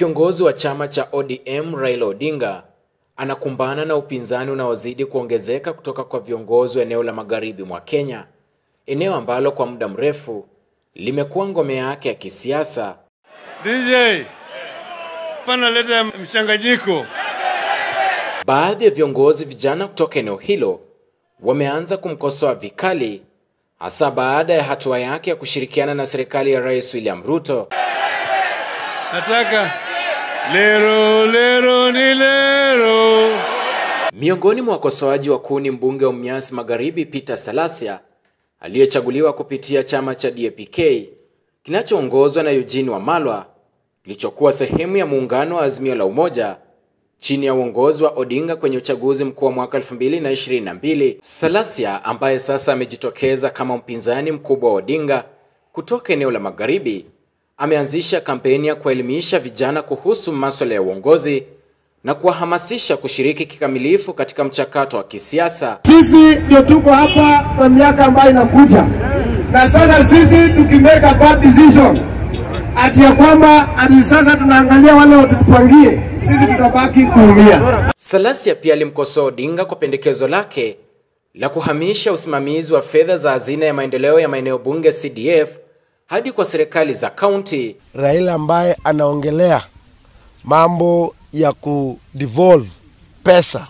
Kiongozi wa chama cha ODM Raila Odinga anakumbana na upinzani unaozidi kuongezeka kutoka kwa viongozi wa eneo la magharibi mwa Kenya, eneo ambalo kwa muda mrefu limekuwa ngome yake ya kisiasa. DJ, pana leta mchanganyiko. Baadhi ya viongozi vijana kutoka eneo hilo wameanza kumkosoa vikali, hasa baada ya hatua yake ya kushirikiana na serikali ya Rais William Ruto. Nataka lero ni lero. Miongoni mwa wakosoaji wakuu ni mbunge wa Mumias Magharibi Peter Salasya, aliyechaguliwa kupitia chama cha DAP-K kinachoongozwa na Eugene Wamalwa, kilichokuwa sehemu ya muungano wa Azimio la Umoja chini ya uongozi wa Odinga kwenye uchaguzi mkuu wa mwaka 2022. Salasya, ambaye sasa amejitokeza kama mpinzani mkubwa wa Odinga kutoka eneo la Magharibi, ameanzisha kampeni ya kuelimisha vijana kuhusu masuala ya uongozi na kuwahamasisha kushiriki kikamilifu katika mchakato wa kisiasa. Sisi ndio tuko hapa kwa miaka ambayo inakuja, na sasa sisi tukimake a bad decision ati ya kwamba sasa tunaangalia wale watupangie, sisi tutabaki kuumia. Salasya pia alimkosoa Odinga kwa pendekezo lake la kuhamisha usimamizi wa fedha za hazina ya maendeleo ya maeneo bunge CDF hadi kwa serikali za kaunti. Raila ambaye anaongelea mambo ya kudevolve pesa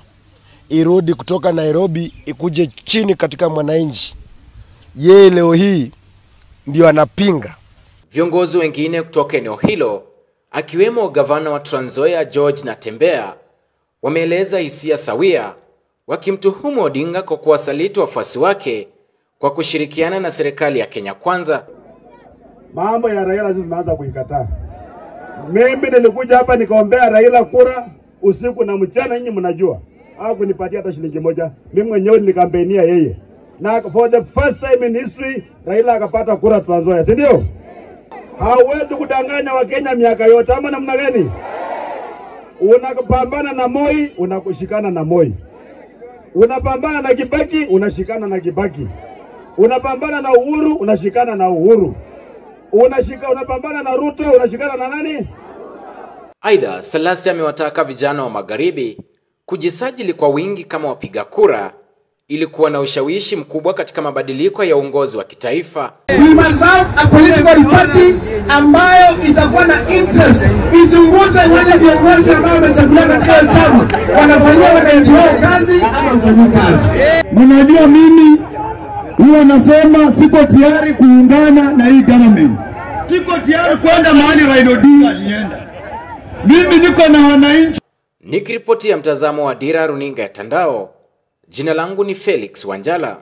irudi kutoka Nairobi ikuje chini katika mwananchi, yeye leo hii ndio anapinga. Viongozi wengine kutoka eneo hilo akiwemo gavana wa Trans Nzoia George Natembeya wameeleza hisia sawia, wakimtuhumu Odinga kwa kuwasaliti wafuasi wake kwa kushirikiana na serikali ya Kenya Kwanza. Mambo ya Raila lazima tunaanza kuikataa. Mimi nilikuja hapa nikaombea Raila kura usiku na mchana, nyinyi mnajua. Au kunipatia hata shilingi moja. Mimi mwenyewe nilikampenia yeye. Na for the first time in history Raila akapata kura Trans Nzoia, si ndio? Hauwezi kudanganya Wakenya miaka yote ama namna gani? Unapambana na Moi, unakushikana na Moi. Unapambana na Kibaki, unashikana na Kibaki. Unapambana na Uhuru, unashikana na Uhuru. Unapambana na Ruto, unashikana na nani? Aidha, Salasya amewataka vijana wa Magharibi kujisajili kwa wingi kama wapiga kura ili kuwa na ushawishi mkubwa katika mabadiliko ya uongozi wa kitaifa. We must have a political party ambayo itakuwa na interest, ichunguze wale viongozi ambao wamechaguliwa katika chama wanafanyia wananchi wao kazi ama mfanyi kazi. Mnajua mimi huwa nasema siko tayari kuungana na hii government. Siko tayari kwenda mahali Raila Odinga alienda. Mimi niko na wananchi. Nikiripotia mtazamo wa Dira Runinga ya Tandao, jina langu ni Felix Wanjala.